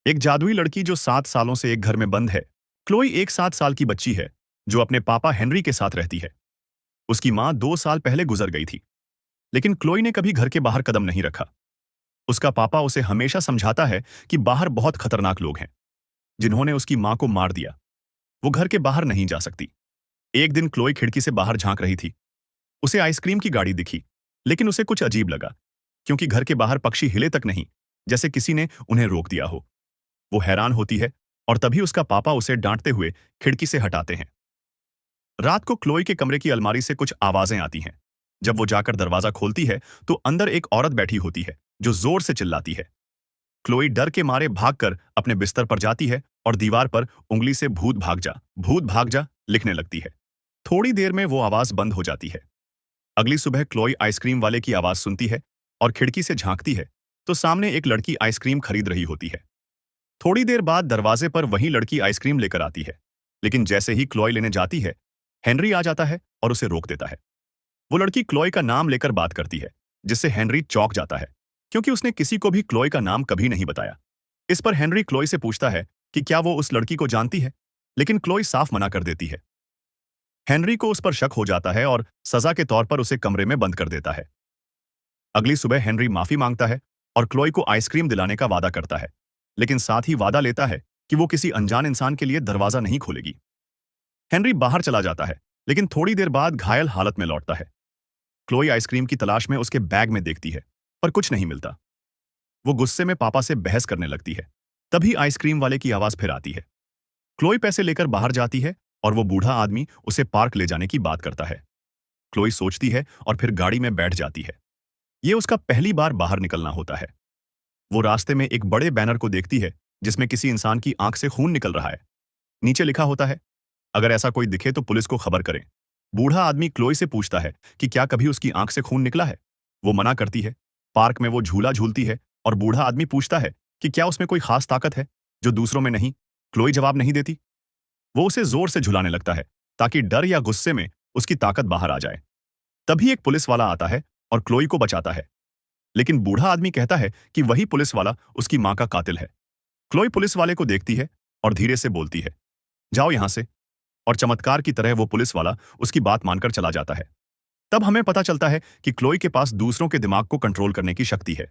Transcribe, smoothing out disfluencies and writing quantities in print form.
एक जादुई लड़की जो 7 सालों से एक घर में बंद है। क्लोई एक 7 साल की बच्ची है जो अपने पापा हेनरी के साथ रहती है। उसकी माँ 2 साल पहले गुजर गई थी, लेकिन क्लोई ने कभी घर के बाहर कदम नहीं रखा। उसका पापा उसे हमेशा समझाता है कि बाहर बहुत खतरनाक लोग हैं, जिन्होंने उसकी माँ को मार दिया। वो घर के बाहर नहीं जा सकती। एक दिन क्लोई खिड़की से बाहर झांक रही थी। उसे आइसक्रीम की गाड़ी दिखी, लेकिन उसे कुछ अजीब लगा, क्योंकि घर के बाहर पक्षी हिले तक नहीं, जैसे किसी ने उन्हें रोक दिया हो। वो हैरान होती है और तभी उसका पापा उसे डांटते हुए खिड़की से हटाते हैं। रात को क्लोई के कमरे की अलमारी से कुछ आवाजें आती हैं। जब वो जाकर दरवाजा खोलती है तो अंदर एक औरत बैठी होती है जो जोर से चिल्लाती है। क्लोई डर के मारे भागकर अपने बिस्तर पर जाती है और दीवार पर उंगली से भूत भाग जा लिखने लगती है। थोड़ी देर में वो आवाज बंद हो जाती है। अगली सुबह क्लोई आइसक्रीम वाले की आवाज सुनती है और खिड़की से झांकती है तो सामने एक लड़की आइसक्रीम खरीद रही होती है। थोड़ी देर बाद दरवाजे पर वही लड़की आइसक्रीम लेकर आती है, लेकिन जैसे ही क्लोई लेने जाती है, हेनरी आ जाता है और उसे रोक देता है। वो लड़की क्लोई का नाम लेकर बात करती है, जिससे हेनरी चौंक जाता है, क्योंकि उसने किसी को भी क्लोई का नाम कभी नहीं बताया। इस पर हेनरी क्लोई से पूछता है कि क्या वो उस लड़की को जानती है, लेकिन क्लोई साफ मना कर देती है। हेनरी को उस पर शक हो जाता है और सजा के तौर पर उसे कमरे में बंद कर देता है। अगली सुबह हेनरी माफी मांगता है और क्लोई को आइसक्रीम दिलाने का वादा करता है, लेकिन साथ ही वादा लेता है कि वो किसी अनजान इंसान के लिए दरवाजा नहीं खोलेगी। हेनरी बाहर चला जाता है, लेकिन थोड़ी देर बाद घायल हालत में लौटता है। क्लोई आइसक्रीम की तलाश में उसके बैग में देखती है, पर कुछ नहीं मिलता। वो गुस्से में पापा से बहस करने लगती है। तभी आइसक्रीम वाले की आवाज फिर आती है। क्लोई पैसे लेकर बाहर जाती है और वो बूढ़ा आदमी उसे पार्क ले जाने की बात करता है। क्लोई सोचती है और फिर गाड़ी में बैठ जाती है। ये उसका पहली बार बाहर निकलना होता है। वो रास्ते में एक बड़े बैनर को देखती है, जिसमें किसी इंसान की आंख से खून निकल रहा है। नीचे लिखा होता है, अगर ऐसा कोई दिखे तो पुलिस को खबर करें। बूढ़ा आदमी क्लोई से पूछता है कि क्या कभी उसकी आंख से खून निकला है। वो मना करती है। पार्क में वो झूला झूलती है और बूढ़ा आदमी पूछता है कि क्या उसमें कोई खास ताकत है जो दूसरों में नहीं। क्लोई जवाब नहीं देती। वो उसे जोर से झुलाने लगता है ताकि डर या गुस्से में उसकी ताकत बाहर आ जाए। तभी एक पुलिस वाला आता है और क्लोई को बचाता है, लेकिन बूढ़ा आदमी कहता है कि वही पुलिस वाला उसकी मां का कातिल है। क्लोई पुलिस वाले को देखती है और धीरे से बोलती है, जाओ यहां से। और चमत्कार की तरह वो पुलिस वाला उसकी बात मानकर चला जाता है। तब हमें पता चलता है कि क्लोई के पास दूसरों के दिमाग को कंट्रोल करने की शक्ति है।